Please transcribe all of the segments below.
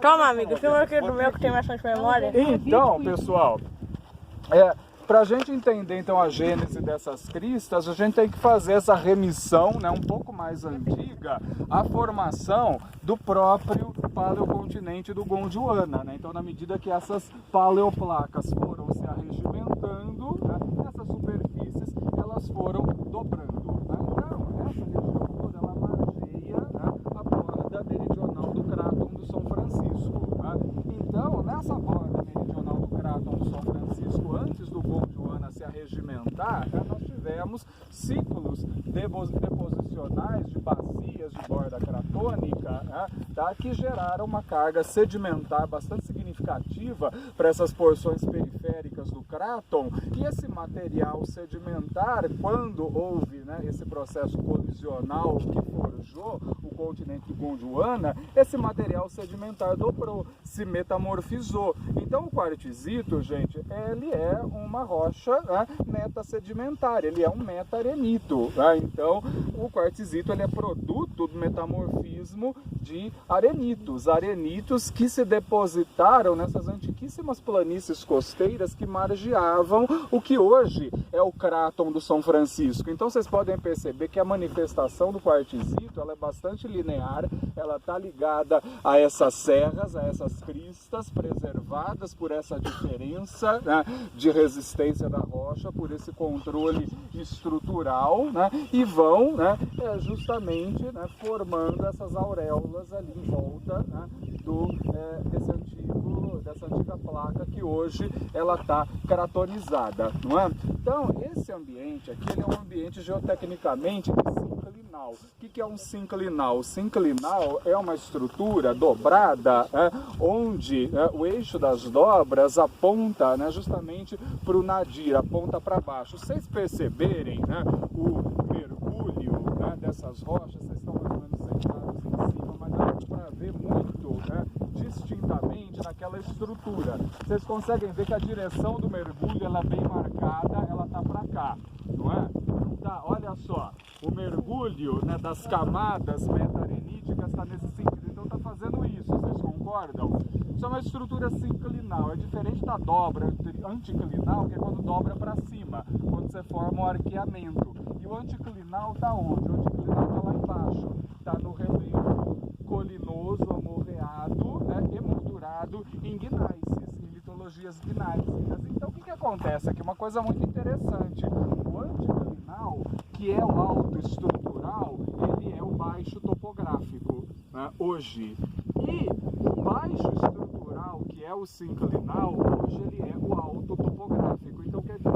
Toma, amigo, filma aqui do meu que tem bastante memória. Então, pessoal, para a gente entender então a gênese dessas cristas, a gente tem que fazer essa remissão, né, um pouco mais antiga, à formação do próprio paleocontinente do Gondwana, né? Então, na medida que essas paleoplacas foram se arregimentando, né, essas superfícies elas foram dobrando. Né? Então, essa região toda ela margeia, né, a borda meridional do cráton do São Francisco. Né? Então, nessa borda meridional do cráton do São Francisco, antes do Gondwana se arregimentar, né, nós tivemos ciclos deposicionais de bacias de borda cratônica, né, tá, que geraram uma carga sedimentar bastante significativa para essas porções periféricas do cráton, e esse material sedimentar, quando houve, né, esse processo colisional que forjou o continente do Gondwana, esse material sedimentar dobrou, se metamorfizou. Então o quartzito, gente, ele é uma rocha, né, metasedimentar, ele é um meta-arenito. Né? Então o quartzito ele é produto do metamorfismo de arenitos que se depositaram nessas antiquíssimas planícies costeiras que margeavam o que hoje é o cráton do São Francisco. Então vocês podem perceber que a manifestação do quartzito ela é bastante linear, ela está ligada a essas serras, a essas cristas preservadas por essa diferença, né, de resistência da rocha, por esse controle estrutural, né, e vão, né, justamente, né, formando essas auréolas ali em volta, né, dessa antiga placa que hoje ela está cratonizada, não é? Então esse ambiente aqui ele é um ambiente geotecnicamente sinclinal. O que é um sinclinal? O sinclinal é uma estrutura dobrada, onde o eixo das dobras aponta, né, justamente para o nadir, aponta para baixo. Se vocês perceberem, né, o mergulho, né, dessas rochas, vocês estão mais ou menos sentados em cima, mas dá para ver muito, né, distintamente naquela estrutura. Vocês conseguem ver que a direção do mergulho ela é bem marcada, ela está para cá, não é? Tá, olha só, o mergulho, né, das camadas meta-areníticas está nesse sentido, então está fazendo isso, vocês concordam? Isso é uma estrutura sinclinal, é diferente da dobra anticlinal, que é quando dobra para cima, quando você forma um arqueamento. E o anticlinal está onde? O anticlinal está lá embaixo, está no relevo colinoso, amorreado, né, emoldurado em gnáisses, em litologias gnáissicas. Então o que acontece aqui? Uma coisa muito interessante. O anticlinal, que é o alto estrutural, ele é o baixo topográfico, né, hoje. E o baixo estrutural, que é o sinclinal, hoje ele é o alto topográfico. Então quer dizer,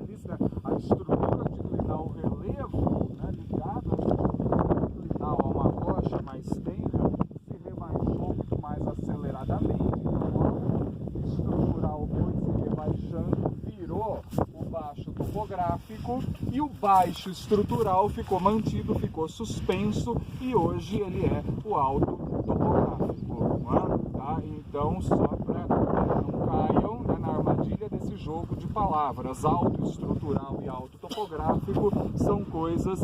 eles, né, a estrutura anticlinal, o relevo, né, ligado à estrutura anticlinal a uma rocha mais tenra, se rebaixou muito mais aceleradamente. Então o alto estrutural foi se rebaixando, virou o baixo topográfico, e o baixo estrutural ficou mantido, ficou suspenso, e hoje ele é o alto topográfico. Não é? Tá? Então, só para não caiam, né, na armadilha desse jogo de palavras, alto estrutural e alto topográfico são coisas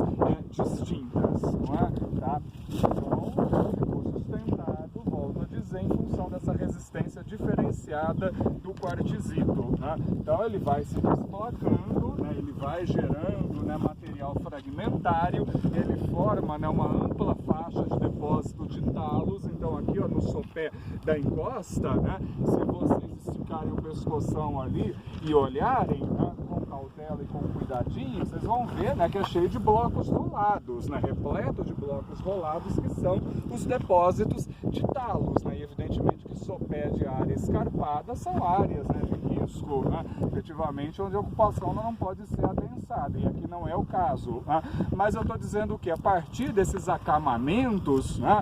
distintas. Não é? Tá? Então, ficou sustentado, volto a dizer, em função dessa resistência diferenciada do quartzito. Né? Então ele vai se desplacando, né? Ele vai gerando, né, material fragmentário, ele forma, né, uma ampla faixa de depósito de talos. Então aqui, ó, no sopé da encosta, né, se vocês esticarem o pescoção ali e olharem, né, com cautela e com cuidadinho, vocês vão ver, né, que é cheio de blocos rolados, né, repleto de blocos rolados, que são os depósitos de talos, né, e evidentemente que sopé de área escarpada são áreas, né, de risco, né, efetivamente, onde a ocupação não pode ser adensada, e aqui não é o caso. Né? Mas eu estou dizendo que a partir desses acamamentos, né,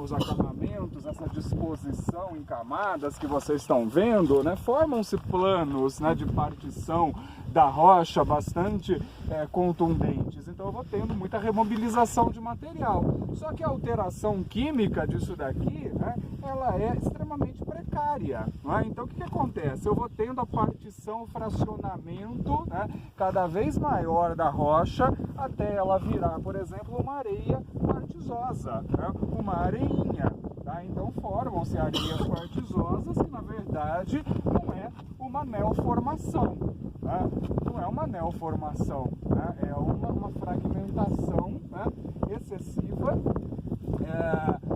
os acamamentos, essa disposição em camadas que vocês estão vendo, né, formam-se planos, né, de partição da rocha bastante contundentes. Então eu vou tendo muita remobilização de material. Só que a alteração química disso daqui, né, ela é extremamente precária. Não é? Então o que acontece? Eu vou tendo a partição, o fracionamento, né, cada vez maior da rocha, até ela virar, por exemplo, uma areia quartzosa, né, uma areinha. Formam-se areias quartzosas que, na verdade, não é uma neoformação, né? Não é uma neoformação, né? É uma fragmentação, né, excessiva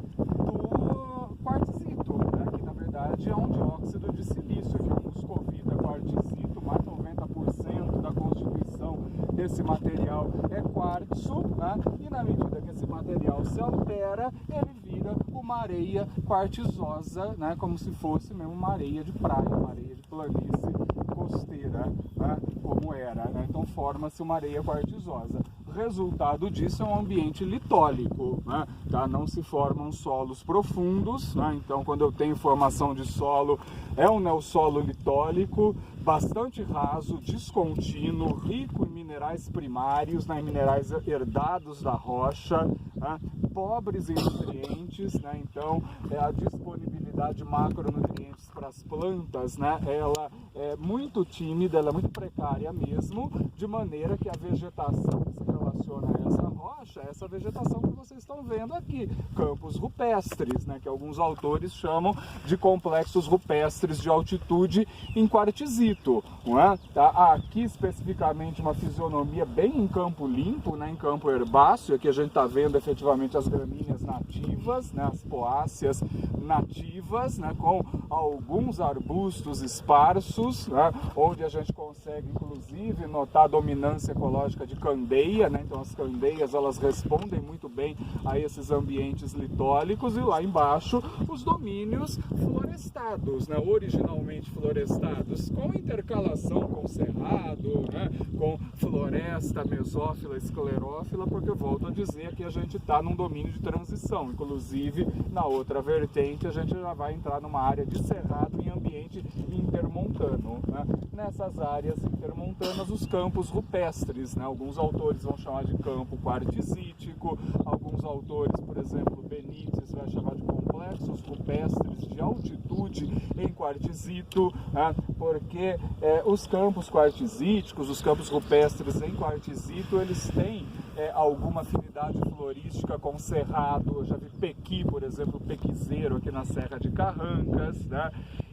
do quartzito, né? Que, na verdade, é um dióxido de silício, que é um moscovita quartzito, mais de 90% da constituição desse material é quartzo, né? E na medida que esse material se altera, ele vira uma areia quartzosa, né? Como se fosse mesmo uma areia de praia, uma areia de planície costeira, né? Como era, né? Então forma-se uma areia quartzosa. Resultado disso é um ambiente litólico, né? Tá? Não se formam solos profundos, né? Então quando eu tenho formação de solo, é um neossolo litólico, bastante raso, descontínuo, rico em minerais primários, né? Em minerais herdados da rocha, né? Pobres em nutrientes, né? Então a disponibilidade de macronutrientes para as plantas, né? Ela é muito tímida, ela é muito precária mesmo, de maneira que a vegetação que se relaciona a essa rocha, essa vegetação que vocês estão vendo aqui, campos rupestres, né? Que alguns autores chamam de complexos rupestres de altitude em quartzito, não é? Tá? Aqui especificamente uma fisionomia bem em campo limpo, né? Em campo herbáceo. Aqui a gente está vendo efetivamente as gramíneas nativas, né? As poáceas nativas, né? Com alguns arbustos esparsos, né? Onde a gente consegue inclusive notar a dominância ecológica de candeia, né? Então as candeias, elas respondem muito bem a esses ambientes litólicos, e lá embaixo os domínios florestados, né? Originalmente florestados, com intercalação com cerrado, né? Com floresta mesófila, esclerófila, porque eu volto a dizer que a gente está num domínio de transição. Inclusive na outra vertente a gente já vai entrar numa área de cerrado em ambiente intermontano, né? Nessas áreas intermontanas, os campos rupestres, né? Alguns autores vão chamar de campo quartzítico, alguns autores, por exemplo, Benítez vai chamar de complexos rupestres de altitude em quartzito, né? Porque os campos quartzíticos, os campos rupestres em quartzito, eles têm alguma afinidade florística com cerrado. Eu já vi pequi, por exemplo, pequizeiro aqui na Serra de Carrancas, né?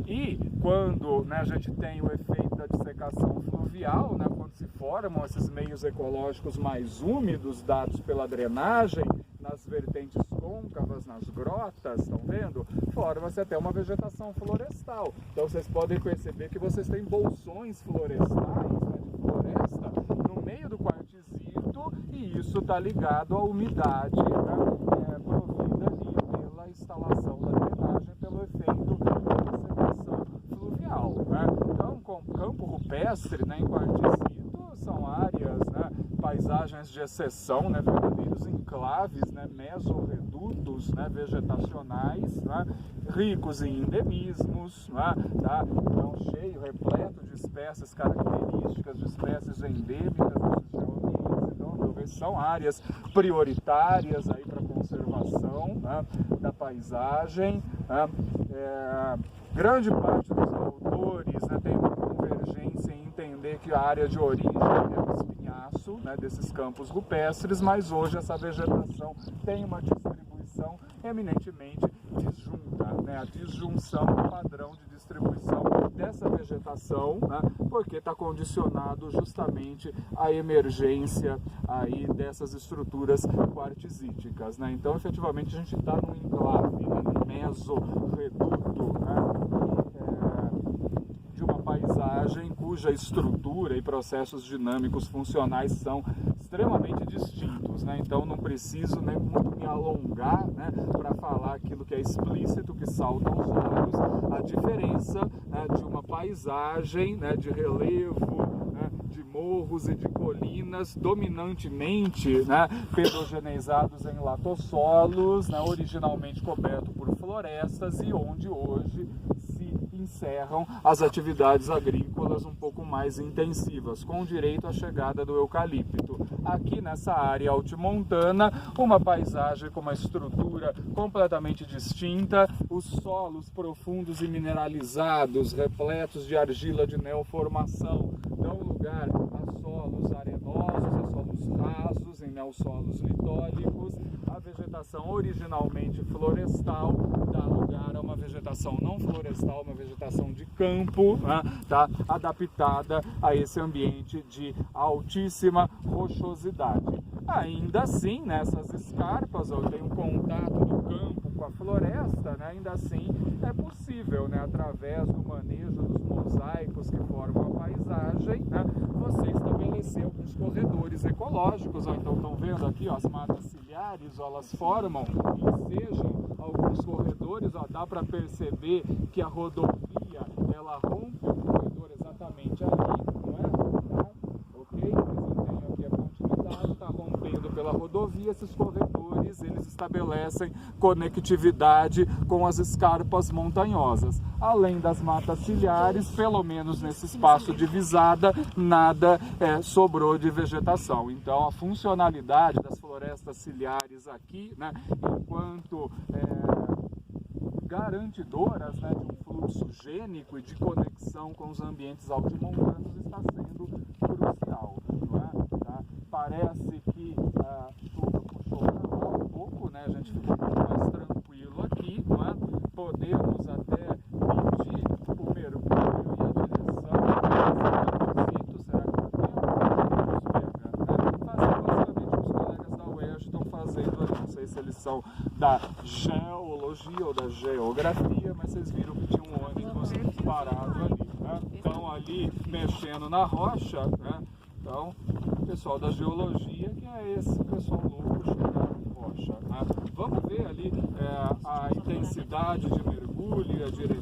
E quando, né, a gente tem o efeito da dissecação fluvial, né, quando se formam esses meios ecológicos mais úmidos dados pela drenagem, nas vertentes côncavas, nas grotas, estão vendo? Forma-se até uma vegetação florestal. Então vocês podem perceber que vocês têm bolsões florestais, né, de floresta no meio do quartzito, e isso está ligado à umidade, né, provida ali pela instalação da drenagem, pelo efeito da dissecação fluvial, né? Então, com campo rupestre, né, em quartzito, são áreas, né, paisagens de exceção, né, verdadeiros enclaves, né, mesorredutos, né, vegetacionais, né, ricos em endemismos, né, tá? Então, cheio, repleto de espécies características, de espécies endêmicas desses geoambientes. Então, são áreas prioritárias aí para conservação, né, da paisagem, né? Grande parte dos autores, né, tem uma convergência em entender que a área de origem é o espinhaço, né, desses campos rupestres, mas hoje essa vegetação tem uma distribuição eminentemente disjunta, né? A disjunção é o padrão de distribuição dessa vegetação, né, porque está condicionado justamente à emergência aí dessas estruturas quartzíticas, né? Então, efetivamente, a gente está num enclave, né, num mesorreduto, né, de uma paisagem cuja estrutura e processos dinâmicos funcionais são extremamente distintos, né? Então não preciso nem muito me alongar, né, para falar aquilo que é explícito, que salta aos olhos, a diferença, né, de uma paisagem, né, de relevo, né, de morros e de colinas, dominantemente, né, pedogeneizados em latossolos, né, originalmente coberto por florestas, e onde hoje encerram as atividades agrícolas um pouco mais intensivas, com direito à chegada do eucalipto. Aqui nessa área altimontana, uma paisagem com uma estrutura completamente distinta, os solos profundos e mineralizados, repletos de argila de neoformação, dão lugar a solos arenosos, a solos rasos, em neossolos litólicos. A vegetação originalmente florestal dá lugar a uma vegetação vegetação não florestal, uma vegetação de campo, né, tá adaptada a esse ambiente de altíssima rochosidade. Ainda assim, nessas escarpas, eu tenho contato do campo com a floresta, né, ainda assim é possível, né, através do manejo dos mosaicos que formam a paisagem, né, você estabelecer alguns corredores ecológicos. Ó, então estão vendo aqui, ó, as matas ciliares, ó, elas formam e sejam alguns corredores, ó, dá para perceber que a rodovia ela rompe o corredor exatamente ali, não é? Tá? Ok? Desenho aqui a continuidade, está rompendo pela rodovia, esses corredores eles estabelecem conectividade com as escarpas montanhosas. Além das matas ciliares, pelo menos nesse espaço de visada, nada sobrou de vegetação. Então a funcionalidade das florestas ciliares aqui, né, enquanto garantidoras, né, de um fluxo gênico e de conexão com os ambientes altimontanos está sendo crucial, não é? Tá? Parece que a chuva puxou um pouco, né? A gente ficou um pouco mais tranquilo aqui, não é? Podemos até medir o mergulho e a direção. Será que o tempo nos pega, né? Fazer basicamente o que os colegas da UERJ estão fazendo ali. Não sei se eles são da geologia ou da geografia, mas vocês viram que tinha um ônibus parado ali, né? Então ali mexendo na rocha, né? Então o pessoal da geologia, que é esse pessoal louco chegando em rocha, né? Vamos ver ali a intensidade de mergulho e a direção